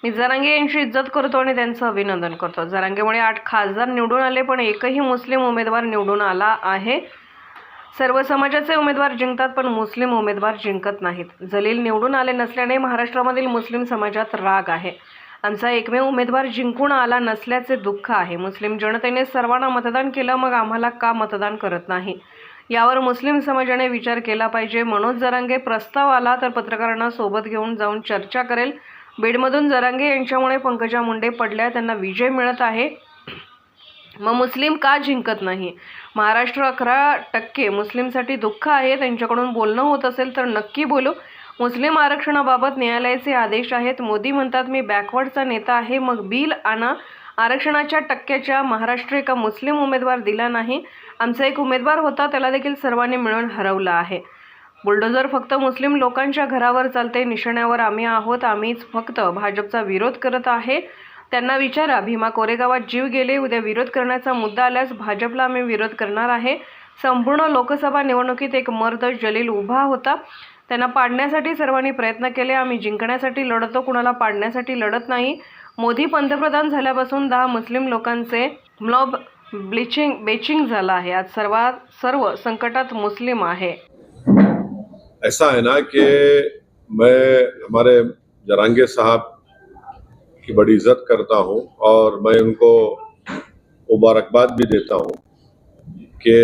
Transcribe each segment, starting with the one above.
मी जरांगे यांची इज्जत करतो आणि त्यांचं अभिनंदन करतो। जरांगेमुळे 8 खासदार निवडून आले, पण एकही मुस्लिम उमेदवार निवडून आला आहे। सर्व समाजाचे उमेदवार जिंकतात, पण मुस्लिम उमेदवार जिंकत नाहीत। जलील निवडून आले नसल्याने महाराष्ट्रामधील मुस्लिम समाजात राग आहे। आमचा एकमेव उमेदवार जिंकून आला नसल्याचे दुःख आहे। मुस्लिम जनतेने सर्वांना मतदान केलं, मग आम्हाला का मतदान करत नाही, यावर मुस्लिम समाजाने विचार केला पाहिजे। मनोज जरांगे प्रस्ताव आला तर पत्रकारांना सोबत घेऊन जाऊन चर्चा करेल। बीडमधून जरांगे यांच्यामुळे पंकजा मुंडे पडल्या, त्यांना विजय मिळत आहे, मग मुस्लिम का जिंकत नाही? महाराष्ट्र 11% मुस्लिमसाठी दुःख आहे। त्यांच्याकडून बोलणं होत असेल तर नक्की बोलू। मुस्लिम आरक्षणाबाबत न्यायालयाचे आदेश आहेत। मोदी म्हणतात मी बॅकवर्डचा नेता आहे, मग बिल आणा। आरक्षणाच्या टक्क्याच्या महाराष्ट्र एका मुस्लिम उमेदवार दिला नाही। आमचा एक उमेदवार होता, त्याला देखील सर्वांनी मिळून हरवलं आहे। बुलडोझर फक्त मुस्लिम लोकांच्या घरावर चालते, निशाण्यावर आम्ही आहोत। आम्हीच फक्त भाजपचा विरोध करत आहे। त्यांना विचारा, भीमा कोरेगावात जीव गेले, उद्या विरोध करण्याचा मुद्दा आल्यास भाजपला आम्ही विरोध करणार आहे। संपूर्ण लोकसभा निवडणुकीत एक मर्द जलील उभा होता, त्यांना पाडण्यासाठी सर्वांनी प्रयत्न केले। आम्ही जिंकण्यासाठी लढतो, कुणाला पाडण्यासाठी लढत नाही। मोदी पंतप्रधान झाल्यापासून 10 मुस्लिम लोकांचे मॉब बेचिंग झाला आहे। आज सर्व संकटात मुस्लिम आहे। ऐसा है ना कि मैं हमारे जरांगे साहब की बड़ी इज्जत करता हूं और मैं उनको मुबारकबाद भी देता हूं कि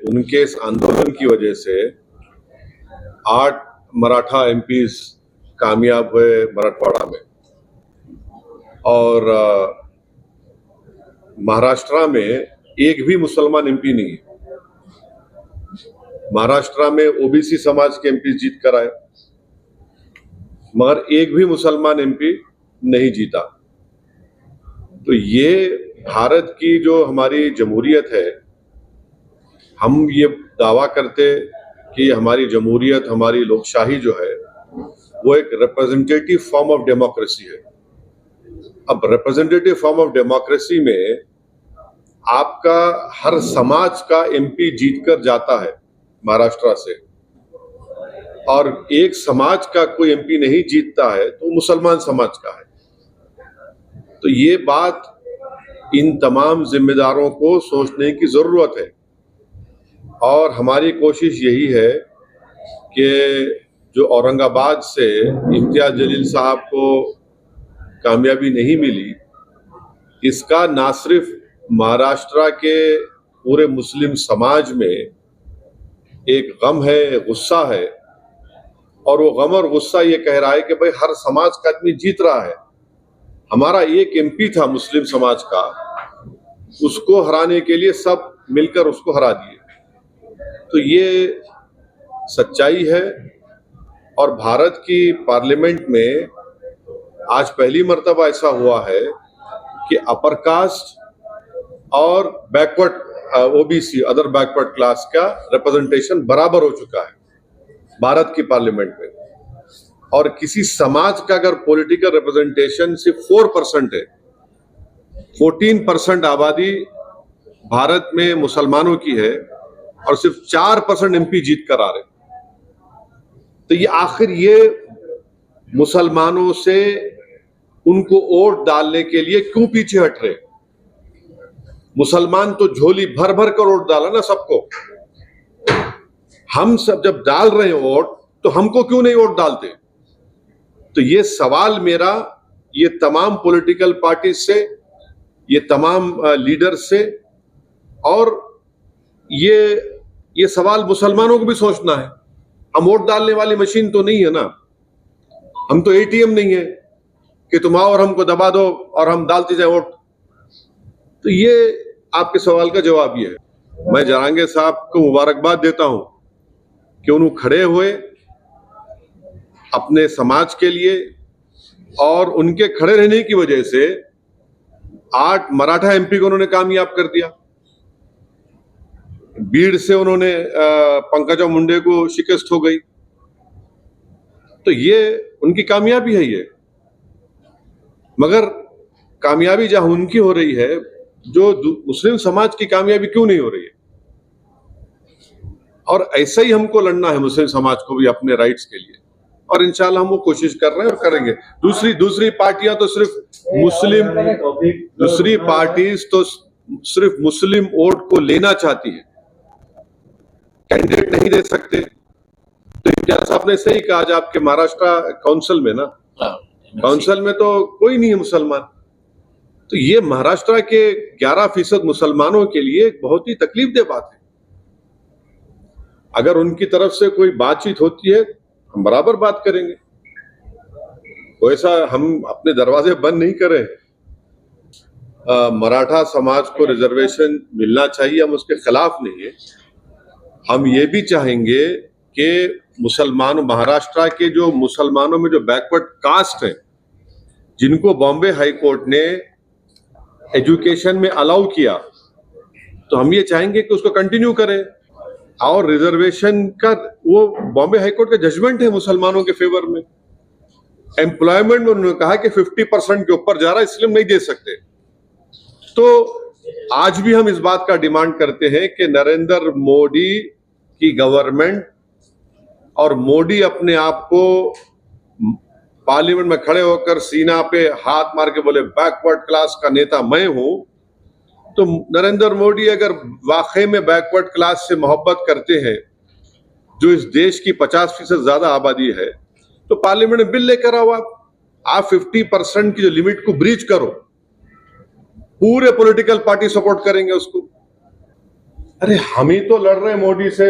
उनके इस आंदोलन की वजह से 8 मराठा एमपीज कामयाब हुए मराठवाड़ा में, और महाराष्ट्र में एक भी मुसलमान एमपी नहीं है। महाराष्ट्र में ओबीसी समाज के एमपी जीत कर आए, मगर एक भी मुसलमान एमपी नहीं जीता। तो ये भारत की जो हमारी जमहूरियत है, हम ये दावा करते कि हमारी जमहूरियत, हमारी लोकशाही जो है वो एक रिप्रेजेंटेटिव फॉर्म ऑफ डेमोक्रेसी है। अब रिप्रेजेंटेटिव फॉर्म ऑफ डेमोक्रेसी में आपका हर समाज का एमपी जीतकर जाता है महाराष्ट्र से, और एक समाज का कोई एमपी नहीं जीतता है तो मुसलमान समाज का है। तो ये बात इन तमाम जिम्मेदारों को सोचने की जरूरत है, और हमारी कोशिश यही है कि जो औरंगाबाद से इम्तियाज जलील साहब को कामयाबी नहीं मिली, इसका ना सिर्फ महाराष्ट्र के पूरे मुस्लिम समाज में एक गम है, गुस्सा है, और वो गम और गुस्सा ये कह रहा है कि भाई हर समाज का आदमी जीत रहा है। हमारा एक एमपी था मुस्लिम समाज का, उसको हराने के लिए सब मिलकर उसको हरा दिए। तो ये सच्चाई है, और भारत की पार्लियामेंट में आज पहली मर्तबा ऐसा हुआ है कि अपर कास्ट और backward OBC, other backward class का रिप्रेजेंटेशन बराबर हो चुका है भारत की पार्लियामेंट में। और किसी समाज का अगर पॉलिटिकल रिप्रेजेंटेशन सिर्फ 4% है, 14% आबादी भारत में मुसलमानों की है, और सिर्फ 4% एमपी जीत कर आ रहे, तो ये आखिर ये मुसलमानों से उनको वोट डालने के लिए क्यों पीछे हट रहे? मुसलमान तो झोली भर भर कर वोट डाला ना सबको। हम सब जब डाल रहे हैं वोट, तो हमको क्यों नहीं वोट डालते? तो ये सवाल मेरा ये तमाम पॉलिटिकल पार्टी से, ये तमाम लीडर से, और ये सवाल मुसलमानों को भी सोचना है। हम वोट डालने वाली मशीन तो नहीं है ना, हम तो एटीएम नहीं है कि तुम आओ और हमको दबा दो और हम डालते जाए वोट। तो ये आपके सवाल का जवाब ये है। मैं जरांगे साहब को मुबारकबाद देता हूं कि उन्होंने खड़े हुए अपने समाज के लिए, और उनके खड़े रहने की वजह से 8 मराठा एमपी को उन्होंने कामयाब कर दिया। बीड़ से उन्होंने पंकजा मुंडे को शिकस्त हो गई। तो ये उनकी कामयाबी है ये, मगर कामयाबी जहां उनकी हो रही है, जो मुस्लिम समाज की कामयाबी क्यों नहीं हो रही है? और ऐसा ही हमको लड़ना है मुस्लिम समाज को भी अपने राइट्स के लिए। और इंशाल्लाह हम वो कोशिश कर रहे हैं और करेंगे। दूसरी पार्टियां तो दूसरी पार्टीज तो सिर्फ मुस्लिम वोट को लेना चाहती है, कैंडिडेट नहीं दे सकते। तो इम्तियाज साहब ने सही कहा, आज आपके महाराष्ट्र काउंसिल में ना, काउंसिल में तो कोई नहीं है मुसलमान। तो ये महाराष्ट्र के 11% मुसलमानों के लिए एक बहुत ही तकलीफदेह बात है। अगर उनकी तरफ से कोई बातचीत होती है, हम बराबर बात करेंगे। तो ऐसा हम अपने दरवाजे बंद नहीं करें। मराठा समाज को रिजर्वेशन मिलना चाहिए, हम उसके खिलाफ नहीं है। हम ये भी चाहेंगे कि महाराष्ट्र के जो मुसलमानों में जो बैकवर्ड कास्ट है, जिनको बॉम्बे हाई कोर्ट ने एजुकेशन में अलाउ किया, तो हम ये चाहेंगे कि उसको कंटिन्यू करें। और रिजर्वेशन का वो बॉम्बे हाई कोर्ट का जजमेंट है मुसलमानों के फेवर में। एम्प्लॉयमेंट में उन्होंने कहा कि 50% के ऊपर जा रहा है, इसलिए हम नहीं दे सकते। तो आज भी हम इस बात का डिमांड करते हैं कि नरेंद्र मोदी की गवर्नमेंट और मोदी अपने आप को पार्लियामेंट में खड़े होकर सीना पे हाथ मार के बोले बैकवर्ड क्लास का नेता मैं हूं, तो नरेंद्र मोदी अगर वाकई में बैकवर्ड क्लास से मोहब्बत करते हैं, जो इस देश की 50% ज्यादा आबादी है, तो पार्लियामेंट में बिल लेकर आओ। आप 50% की जो लिमिट को ब्रीच करो, पूरे पॉलिटिकल पार्टी सपोर्ट करेंगे उसको। अरे हम ही तो लड़ रहे हैं मोदी से,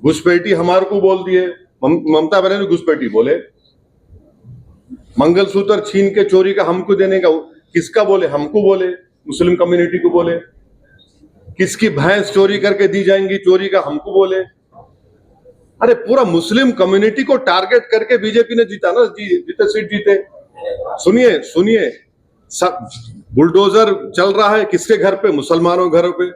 घुसपैठी हमारे को बोल दिए, ममता बनर्जी घुसपैठी बोले, मंगलसूत्र छीन के चोरी का हमको देने का किसका बोले, हमको बोले, मुस्लिम कम्युनिटी को बोले, किसकी भैंस चोरी करके दी जाएंगी, चोरी का हमको बोले। अरे पूरा मुस्लिम कम्युनिटी को टारगेट करके बीजेपी ने जीता ना, जितने सीट जीते। सुनिए सब बुलडोजर चल रहा है किसके घर पे, मुसलमानों घरों पे।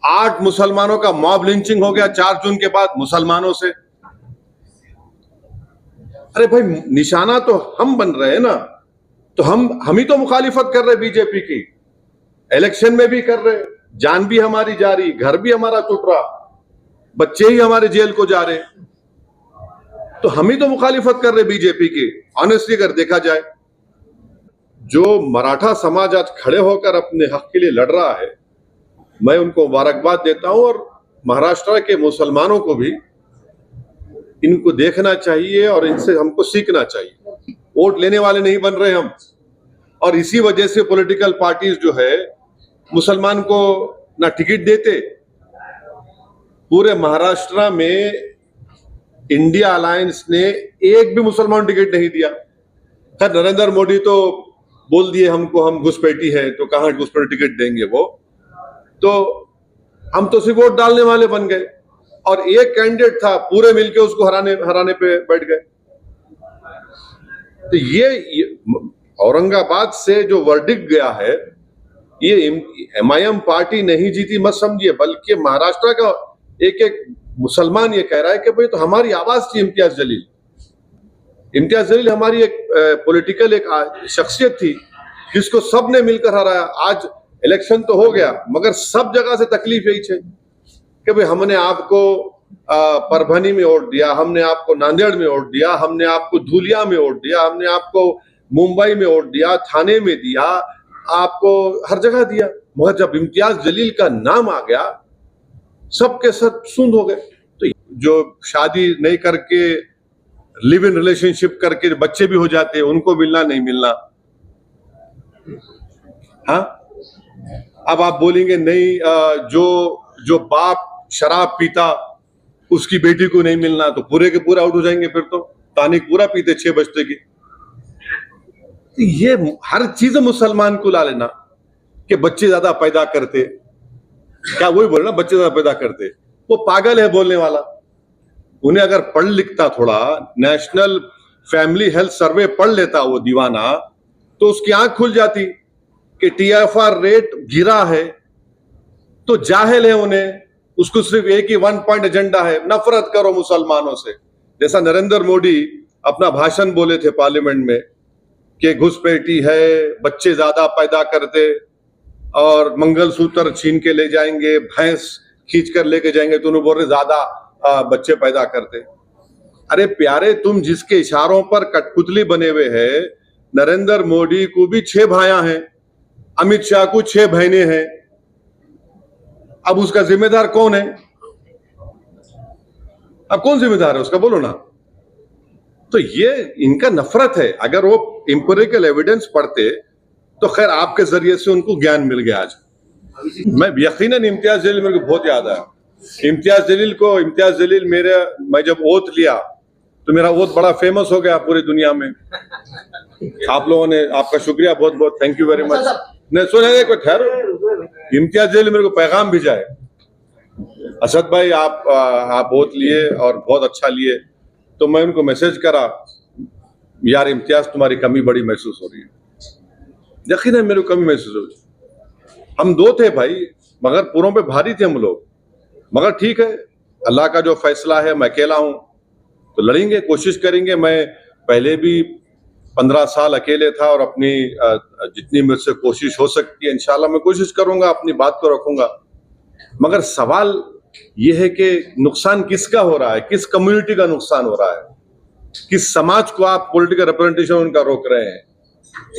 8 मुसलमानों का मॉब लिंचिंग हो गया 4 जून के बाद मुसलमानों से। अरे भाई निशाना तो हम बन रहे हैं ना, तो हम ही तो मुखालिफत कर रहे बीजेपी की, इलेक्शन में भी कर रहे, जान भी हमारी जा रही, घर भी हमारा टूट रहा, बच्चे ही हमारे जेल को जा रहे, तो हम ही तो मुखालिफत कर रहे बीजेपी की। ऑनेस्टली अगर देखा जाए, जो मराठा समाज आज खड़े होकर अपने हक के लिए लड़ रहा है, मैं उनको मुबारकबाद देता हूं। और महाराष्ट्र के मुसलमानों को भी इनको देखना चाहिए और इनसे हमको सीखना चाहिए। वोट लेने वाले नहीं बन रहे हम, और इसी वजह से पॉलिटिकल पार्टीज जो है मुसलमान को ना टिकट देते। पूरे महाराष्ट्र में इंडिया अलायंस ने एक भी मुसलमान टिकट नहीं दिया। खैर नरेंद्र मोदी तो बोल दिए हमको, हम घुसपैठी है, तो कहां घुसपैठी टिकट देंगे वो, तो हम तो सिर्फ वोट डालने वाले बन गए। और एक कैंडिडेट था, पूरे मिलके उसको हराने पे बैठ गए। तो ये औरंगाबाद से जो वर्डिक्ट गया है, ये एमआईएम पार्टी नहीं जीती मत समझिए, बल्कि महाराष्ट्र का एक मुसलमान ये कह रहा है कि भाई तो हमारी आवाज थी इम्तियाज जलील हमारी एक पॉलिटिकल एक शख्सियत थी जिसको सबने मिलकर हराया। आज इलेक्शन तो हो गया, मगर सब जगह से तकलीफ यही है कि भाई हमने आपको परभनी में वोट दिया, हमने आपको नांदेड़ में वोट दिया, हमने आपको धुलिया में वोट दिया, हमने आपको मुंबई में वोट दिया, थाने में दिया, आपको हर जगह दिया, मगर जब इम्तियाज जलील का नाम आ गया सबके सब सुन हो गए। तो जो शादी नहीं करके लिव इन रिलेशनशिप करके बच्चे भी हो जाते हैं, उनको मिलना नहीं मिलना। हाँ, अब आप बोलेंगे नहीं, जो बाप शराब पीता उसकी बेटी को नहीं मिलना, तो पूरे के पूरा आउट हो जाएंगे। फिर तो तानिक पूरा पीते 6 बजते की। तो ये हर चीज मुसलमान को ला लेना कि बच्चे ज्यादा पैदा करते, क्या वही बोलना बच्चे ज्यादा पैदा करते, वो पागल है बोलने वाला। उन्हें अगर पढ़ लिखता, थोड़ा नेशनल फैमिली हेल्थ सर्वे पढ़ लेता वो दीवाना, तो उसकी आंख खुल जाती कि टीएफआर रेट गिरा है। तो जाहिल है उन्हें, उसको सिर्फ एक ही 1 पॉइंट एजेंडा है, नफरत करो मुसलमानों से। जैसा नरेंद्र मोदी अपना भाषण बोले थे पार्लियामेंट में कि घुसपैठी है, बच्चे ज्यादा पैदा करते और मंगलसूत्र छीन के ले जाएंगे, भैंस खींच कर लेके जाएंगे, तो उन्हें बोल रहे ज्यादा बच्चे पैदा करते। अरे प्यारे, तुम जिसके इशारों पर कठपुतली बने हुए हैं, नरेंद्र मोदी को भी 6 भाइयां हैं, अमित शाह को 6 बहनें हैं। अब उसका जिम्मेदार कौन है? अब कौन जिम्मेदार है उसका, बोलो ना। तो ये इनका नफरत है। अगर वो इंपेरिकल एविडेंस पढ़ते तो खैर आपके जरिए से उनको ज्ञान मिल गया आज। मैं यकीनन इम्तियाज जलील मेरे को बहुत याद आया। इम्तियाज जलील मैं जब ओथ लिया तो मेरा ओथ बड़ा फेमस हो गया पूरी दुनिया में। आप लोगों ने, आपका शुक्रिया, बहुत बहुत थैंक यू वेरी मच। नहीं सुने को ठहरो, इम्तियाज जलील मेरे को पैगाम भेजा है, असद भाई आप ओथ लिए और बहुत अच्छा लिए। तो मैं उनको मैसेज करा, यार इम्तियाज तुम्हारी कमी बड़ी महसूस हो रही है। यकीनन मेरे को कमी महसूस हो रही है। हम 2 थे भाई, मगर पूरों पे भारी थे हम लोग। मगर ठीक है, अल्लाह का जो फैसला है, मैं अकेला हूं तो लड़ेंगे, कोशिश करेंगे। मैं पहले भी 15 साल अकेले था और अपनी जितनी मुझसे कोशिश हो सकती है इंशाल्लाह मैं कोशिश करूंगा, अपनी बात को रखूंगा। मगर सवाल यह है कि नुकसान किसका हो रहा है, किस कम्युनिटी का नुकसान हो रहा है, किस समाज को आप पॉलिटिकल रिप्रेजेंटेशन उनका रोक रहे हैं।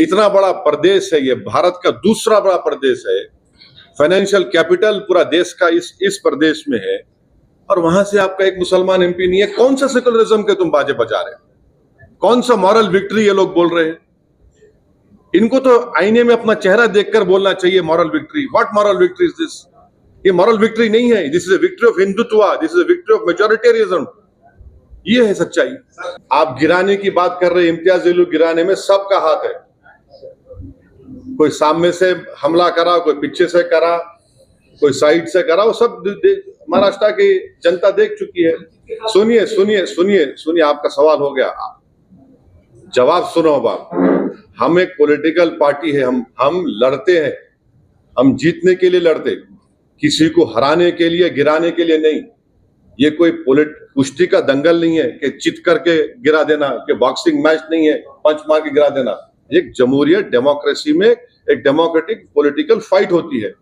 इतना बड़ा प्रदेश है ये, भारत का दूसरा बड़ा प्रदेश है, फाइनेंशियल कैपिटल पूरा देश का इस प्रदेश में है, और वहां से आपका एक मुसलमान एमपी नहीं है। कौन सा सेकुलरिज्म के तुम बाजे बजा रहे हैं? कौन सा मॉरल विक्ट्री ये लोग बोल रहे हैं? इनको तो आईने में अपना चेहरा देखकर बोलना चाहिए moral victory. What moral victory is this? ये मॉरल विक्ट्री नहीं है, this is a victory of Hindutva, this is a victory of majoritarianism. ये है सच्चाई। आप गिराने की बात कर रहे हैं, इम्तियाज जलील गिराने में सबका हाथ है। कोई सामने से हमला करा, कोई पीछे से करा, कोई साइड से करा, वो सब महाराष्ट्र की जनता देख चुकी है। सुनिए सुनिए सुनिए सुनिए, आपका सवाल हो गया, जवाब सुनो। अब आप, हम एक पॉलिटिकल पार्टी है, हम लड़ते हैं, हम जीतने के लिए लड़ते, किसी को हराने के लिए, गिराने के लिए नहीं। ये कोई कुश्ती का दंगल नहीं है कि चित करके गिरा देना, कि बॉक्सिंग मैच नहीं है पंच मार के गिरा देना। एक जमहूरियत डेमोक्रेसी में एक डेमोक्रेटिक पॉलिटिकल फाइट होती है।